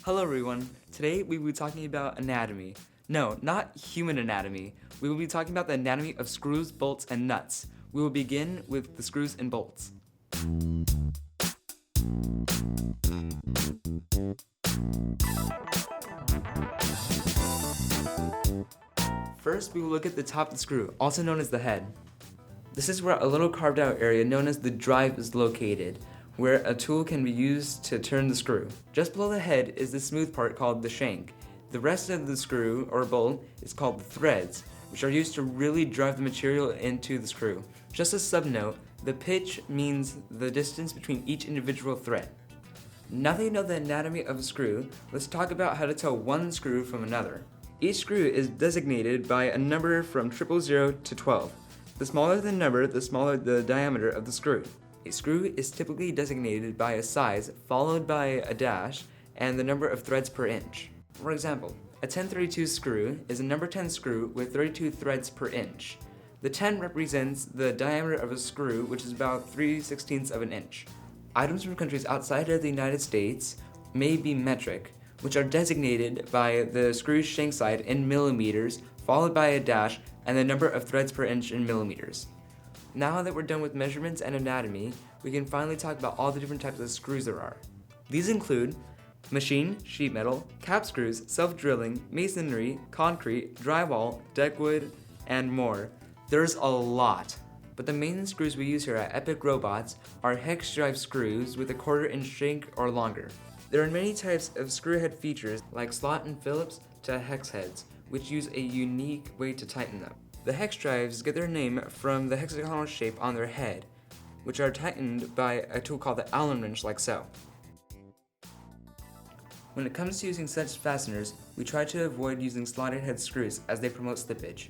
Hello everyone, today we will be talking about anatomy. No, not human anatomy. We will be talking about the anatomy of screws, bolts, and nuts. We will begin with the screws and bolts. First, we will look at the top of the screw, also known as the head. This is where a little carved out area known as the drive is located, where a tool can be used to turn the screw. Just below the head is the smooth part called the shank. The rest of the screw or bolt is called the threads, which are used to really drive the material into the screw. Just a sub note, the pitch means the distance between each individual thread. Now that you know the anatomy of a screw, let's talk about how to tell one screw from another. Each screw is designated by a number from 000 to 12. The smaller the number, the smaller the diameter of the screw. A screw is typically designated by a size followed by a dash and the number of threads per inch. For example, a 1032 screw is a number 10 screw with 32 threads per inch. The 10 represents the diameter of a screw, which is about 3/16 of an inch. Items from countries outside of the United States may be metric, which are designated by the screw shank side in millimeters, followed by a dash and the number of threads per inch in millimeters. Now that we're done with measurements and anatomy, we can finally talk about all the different types of screws there are. These include machine, sheet metal, cap screws, self-drilling, masonry, concrete, drywall, deckwood, and more. There's a lot. But the main screws we use here at EPIC Robotz are hex drive screws with a 1/4 inch shank or longer. There are many types of screw head features like slot and Phillips to hex heads, which use a unique way to tighten them. The hex drives get their name from the hexagonal shape on their head, which are tightened by a tool called the Allen wrench, like so. When it comes to using such fasteners, we try to avoid using slotted head screws as they promote slippage.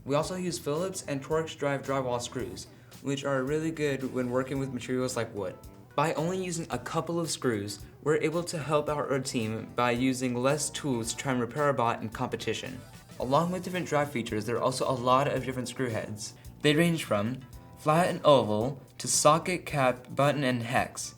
We also use Phillips and Torx drive drywall screws, which are really good when working with materials like wood. By only using a couple of screws, we're able to help out our team by using less tools to try and repair a bot in competition. Along with different drive features, there are also a lot of different screw heads. They range from flat and oval to socket, cap, button, and hex.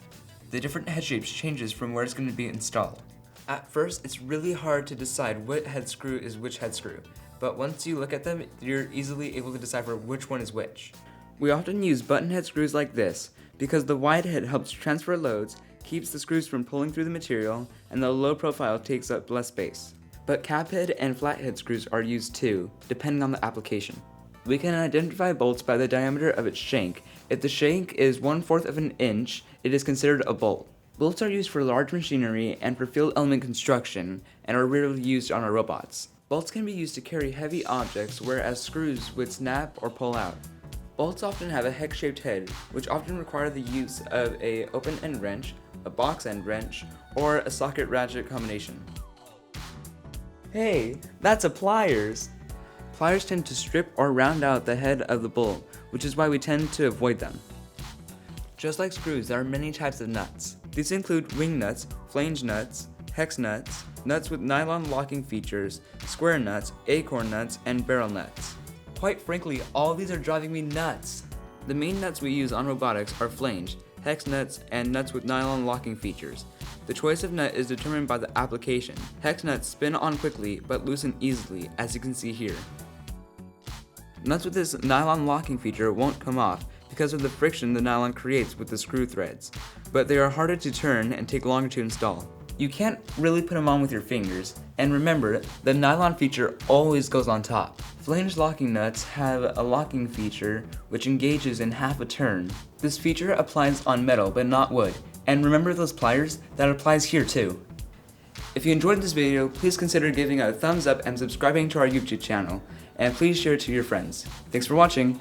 The different head shapes changes from where it's going to be installed. At first, it's really hard to decide what head screw is which head screw, but once you look at them, you're easily able to decipher which one is which. We often use button head screws like this because the wide head helps transfer loads, keeps the screws from pulling through the material, and the low profile takes up less space. But cap head and flat head screws are used too, depending on the application. We can identify bolts by the diameter of its shank. If the shank is 1/4 of an inch, it is considered a bolt. Bolts are used for large machinery and for field element construction, and are rarely used on our robots. Bolts can be used to carry heavy objects, whereas screws would snap or pull out. Bolts often have a hex-shaped head, which often require the use of an open-end wrench, a box-end wrench, or a socket-ratchet combination. Hey, that's a pliers! Pliers tend to strip or round out the head of the bolt, which is why we tend to avoid them. Just like screws, there are many types of nuts. These include ring nuts, flange nuts, hex nuts, nuts with nylon locking features, square nuts, acorn nuts, and barrel nuts. Quite frankly, all of these are driving me nuts. The main nuts we use on robotics are flange, hex nuts, and nuts with nylon locking features. The choice of nut is determined by the application. Hex nuts spin on quickly but loosen easily, as you can see here. Nuts with this nylon locking feature won't come off because of the friction the nylon creates with the screw threads, but they are harder to turn and take longer to install. You can't really put them on with your fingers, and remember, the nylon feature always goes on top. Flange locking nuts have a locking feature which engages in half a turn. This feature applies on metal but not wood, and remember those pliers? That applies here too. If you enjoyed this video, please consider giving it a thumbs up and subscribing to our YouTube channel, and please share it to your friends. Thanks for watching!